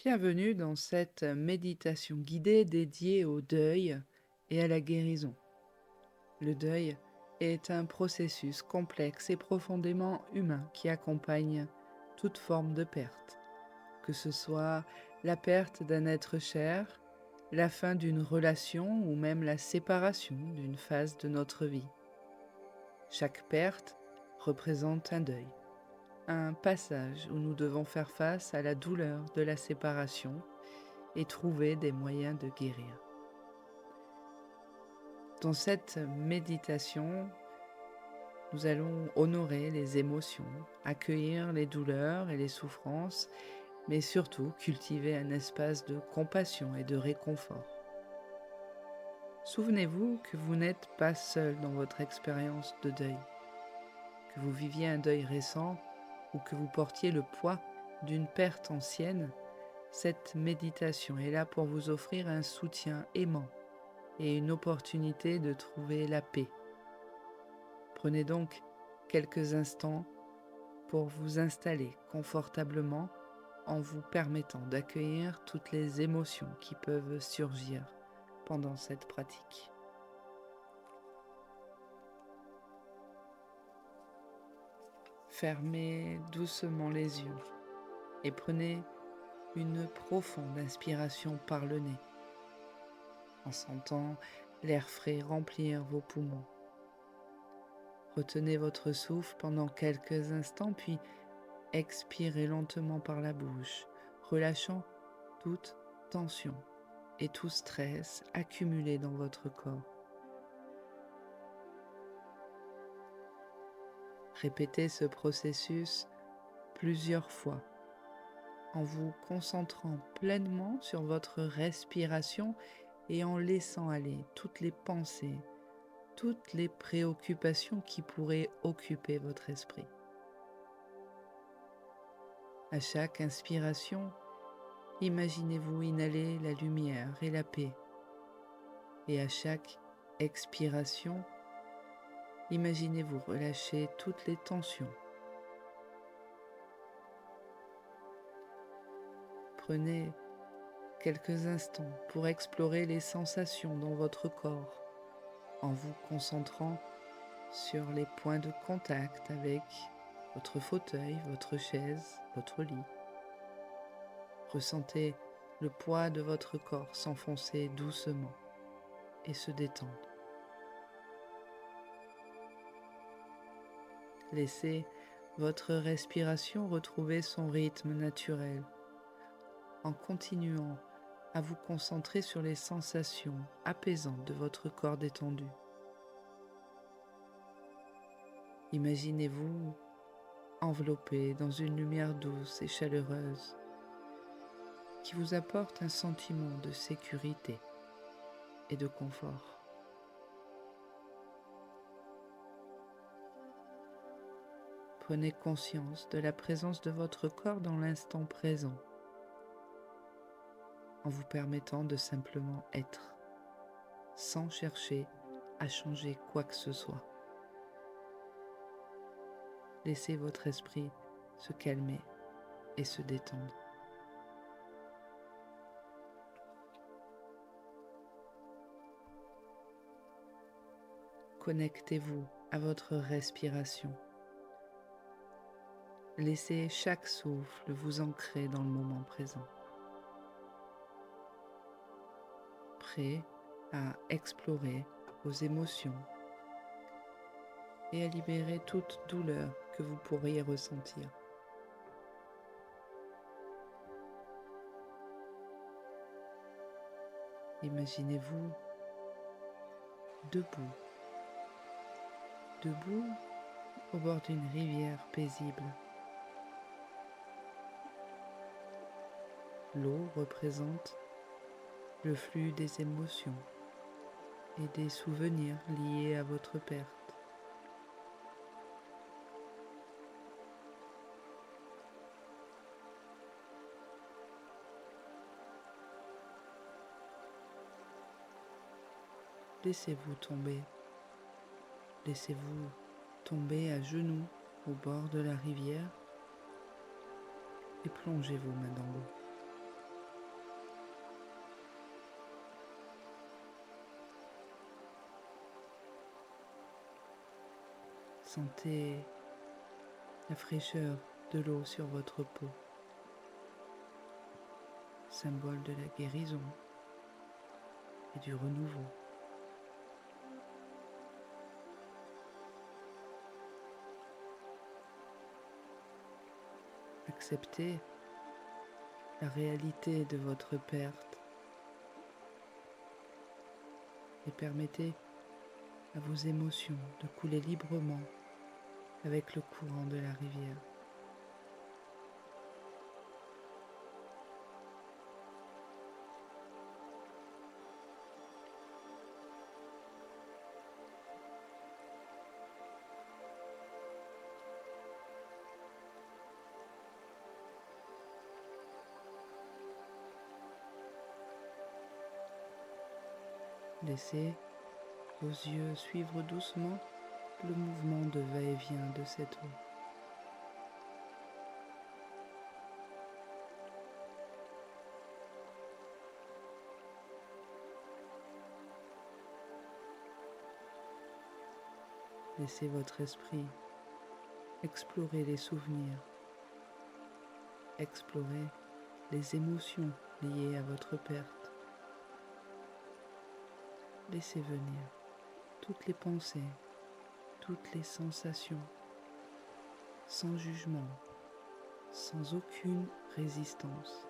Bienvenue dans cette méditation guidée dédiée au deuil et à la guérison. Le deuil est un processus complexe et profondément humain qui accompagne toute forme de perte, que ce soit la perte d'un être cher, la fin d'une relation ou même la séparation d'une phase de notre vie. Chaque perte représente un deuil, un passage où nous devons faire face à la douleur de la séparation et trouver des moyens de guérir. Dans cette méditation, nous allons honorer les émotions, accueillir les douleurs et les souffrances, mais surtout cultiver un espace de compassion et de réconfort. Souvenez-vous que vous n'êtes pas seul dans votre expérience de deuil, que vous viviez un deuil récent ou que vous portiez le poids d'une perte ancienne. Cette méditation est là pour vous offrir un soutien aimant et une opportunité de trouver la paix. Prenez donc quelques instants pour vous installer confortablement en vous permettant d'accueillir toutes les émotions qui peuvent surgir pendant cette pratique. Fermez doucement les yeux et prenez une profonde inspiration par le nez en sentant l'air frais remplir vos poumons. Retenez votre souffle pendant quelques instants, puis expirez lentement par la bouche, relâchant toute tension et tout stress accumulé dans votre corps. Répétez ce processus plusieurs fois en vous concentrant pleinement sur votre respiration et en laissant aller toutes les pensées, toutes les préoccupations qui pourraient occuper votre esprit. À chaque inspiration, imaginez-vous inhaler la lumière et la paix. Et à chaque expiration, imaginez-vous relâcher toutes les tensions. Prenez quelques instants pour explorer les sensations dans votre corps en vous concentrant sur les points de contact avec votre fauteuil, votre chaise, votre lit. Ressentez le poids de votre corps s'enfoncer doucement et se détendre. Laissez votre respiration retrouver son rythme naturel en continuant à vous concentrer sur les sensations apaisantes de votre corps détendu. Imaginez-vous enveloppé dans une lumière douce et chaleureuse qui vous apporte un sentiment de sécurité et de confort. Prenez conscience de la présence de votre corps dans l'instant présent, en vous permettant de simplement être, sans chercher à changer quoi que ce soit. Laissez votre esprit se calmer et se détendre. Connectez-vous à votre respiration. Laissez chaque souffle vous ancrer dans le moment présent. Prêt à explorer vos émotions et à libérer toute douleur que vous pourriez ressentir. Imaginez-vous debout, debout au bord d'une rivière paisible. L'eau représente le flux des émotions et des souvenirs liés à votre perte. Laissez-vous tomber. Laissez-vous tomber à genoux au bord de la rivière et plongez vos mains dans l'eau. Sentez la fraîcheur de l'eau sur votre peau, symbole de la guérison et du renouveau. Acceptez la réalité de votre perte et permettez à vos émotions de couler librement avec le courant de la rivière. Laissez vos yeux suivre doucement le mouvement de va-et-vient de cette eau. Laissez votre esprit explorer les souvenirs, explorer les émotions liées à votre perte. Laissez venir toutes les pensées, toutes les sensations, sans jugement, sans aucune résistance.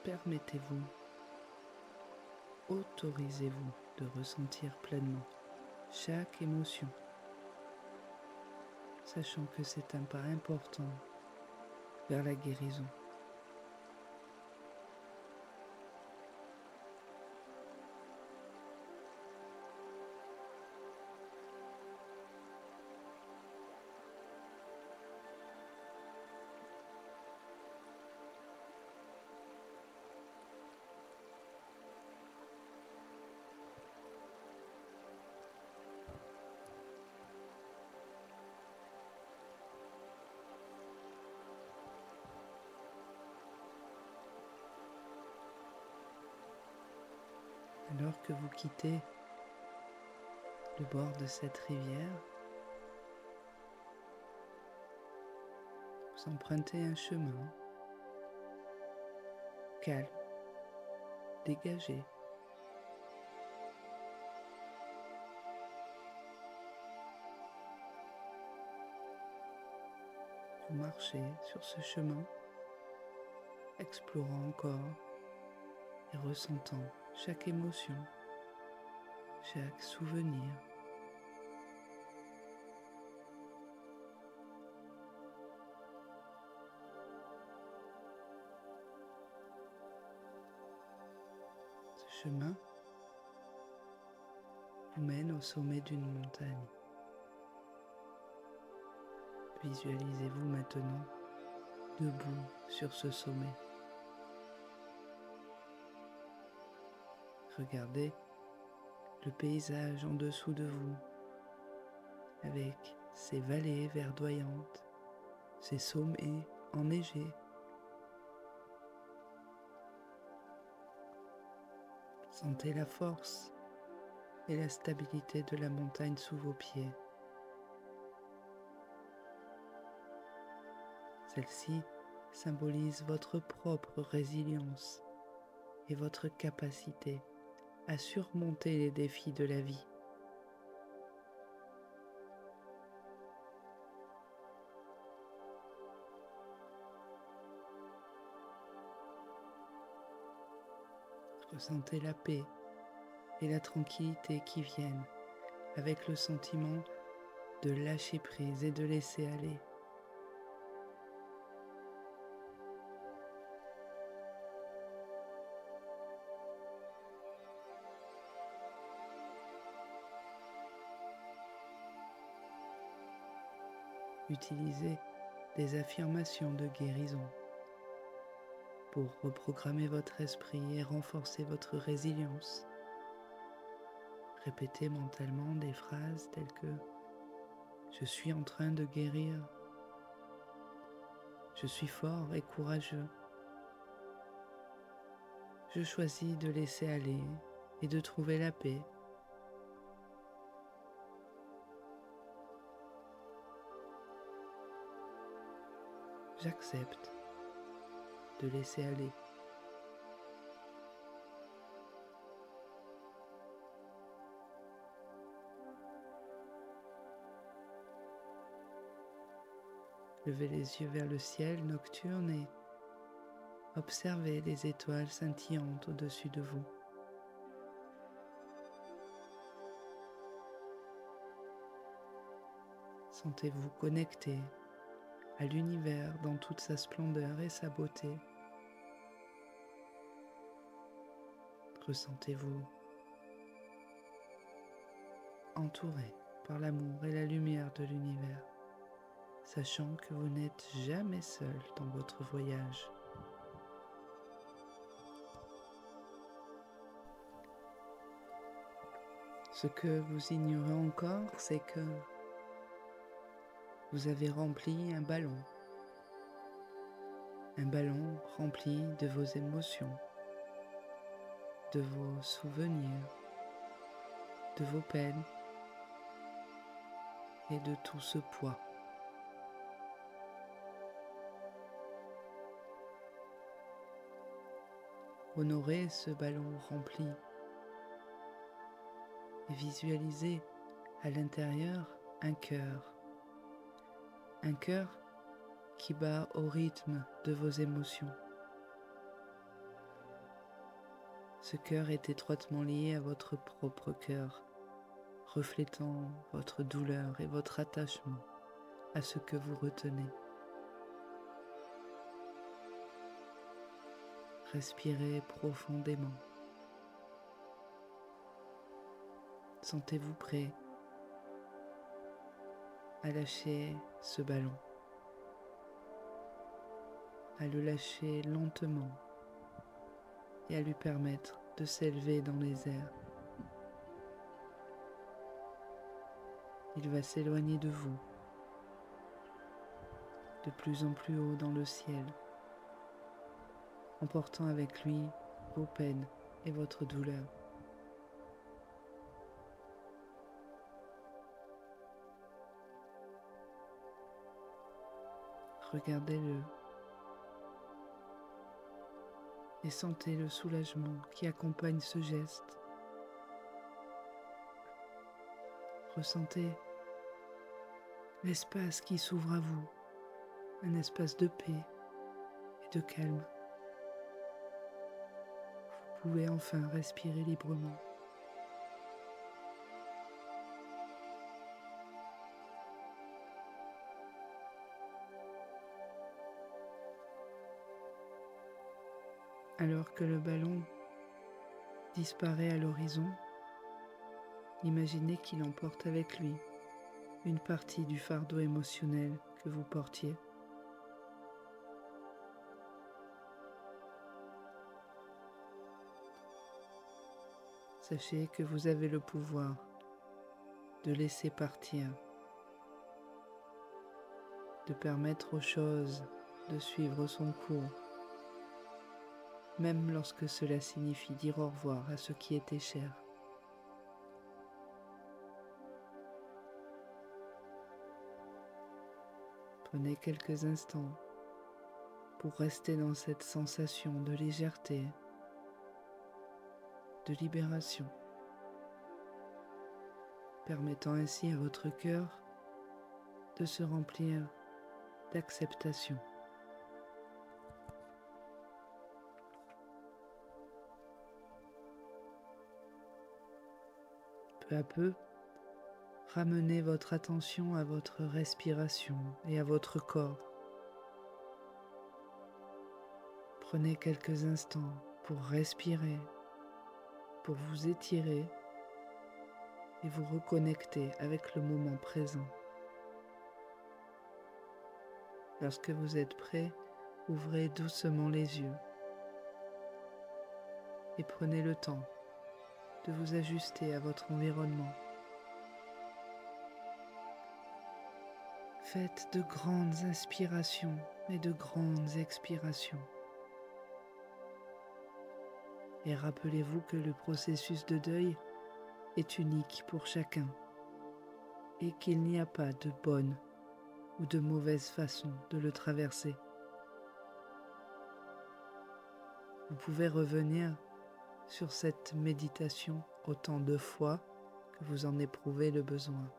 Permettez-vous, autorisez-vous de ressentir pleinement chaque émotion, sachant que c'est un pas important vers la guérison. Alors que vous quittez le bord de cette rivière, vous empruntez un chemin calme, dégagé. Vous marchez sur ce chemin, explorant encore et ressentant chaque émotion, chaque souvenir. Ce chemin vous mène au sommet d'une montagne. Visualisez-vous maintenant debout sur ce sommet. Regardez le paysage en dessous de vous, avec ses vallées verdoyantes, ses sommets enneigés. Sentez la force et la stabilité de la montagne sous vos pieds. Celle-ci symbolise votre propre résilience et votre capacité à surmonter les défis de la vie. Ressentez la paix et la tranquillité qui viennent avec le sentiment de lâcher prise et de laisser aller. Utilisez des affirmations de guérison pour reprogrammer votre esprit et renforcer votre résilience. Répétez mentalement des phrases telles que « Je suis en train de guérir »,« Je suis fort et courageux »,« Je choisis de laisser aller et de trouver la paix ». j'accepte de laisser aller. Levez les yeux vers le ciel nocturne et observez les étoiles scintillantes au-dessus de vous. Sentez-vous connecté à l'univers dans toute sa splendeur et sa beauté. Ressentez-vous entouré par l'amour et la lumière de l'univers, sachant que vous n'êtes jamais seul dans votre voyage. Ce que vous ignorez encore, c'est que vous avez rempli un ballon rempli de vos émotions, de vos souvenirs, de vos peines et de tout ce poids. Honorez ce ballon rempli et visualisez à l'intérieur un cœur qui bat au rythme de vos émotions. Ce cœur est étroitement lié à votre propre cœur, reflétant votre douleur et votre attachement à ce que vous retenez. Respirez profondément. Sentez-vous prêt à lâcher ce ballon, à le lâcher lentement et à lui permettre de s'élever dans les airs. Il va s'éloigner de vous, de plus en plus haut dans le ciel, emportant avec lui vos peines et votre douleur. Regardez-le et sentez le soulagement qui accompagne ce geste. Ressentez l'espace qui s'ouvre à vous, un espace de paix et de calme. Vous pouvez enfin respirer librement. Alors que le ballon disparaît à l'horizon, imaginez qu'il emporte avec lui une partie du fardeau émotionnel que vous portiez. Sachez que vous avez le pouvoir de laisser partir, de permettre aux choses de suivre son cours, même lorsque cela signifie dire au revoir à ce qui était cher. Prenez quelques instants pour rester dans cette sensation de légèreté, de libération, permettant ainsi à votre cœur de se remplir d'acceptation. Peu à peu, ramenez votre attention à votre respiration et à votre corps. Prenez quelques instants pour respirer, pour vous étirer et vous reconnecter avec le moment présent. Lorsque vous êtes prêt, ouvrez doucement les yeux et prenez le temps de vous ajuster à votre environnement. Faites de grandes inspirations et de grandes expirations. Et rappelez-vous que le processus de deuil est unique pour chacun et qu'il n'y a pas de bonne ou de mauvaise façon de le traverser. Vous pouvez revenir sur cette méditation autant de fois que vous en éprouvez le besoin.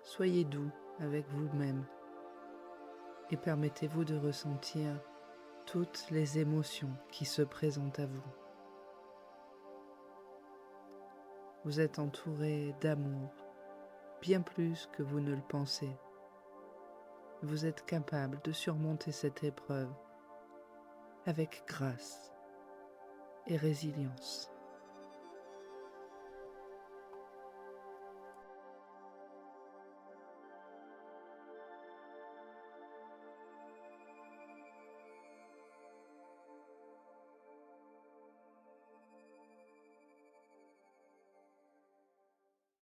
Soyez doux avec vous-même et permettez-vous de ressentir toutes les émotions qui se présentent à vous. Vous êtes entouré d'amour, bien plus que vous ne le pensez. Vous êtes capable de surmonter cette épreuve avec grâce et résilience.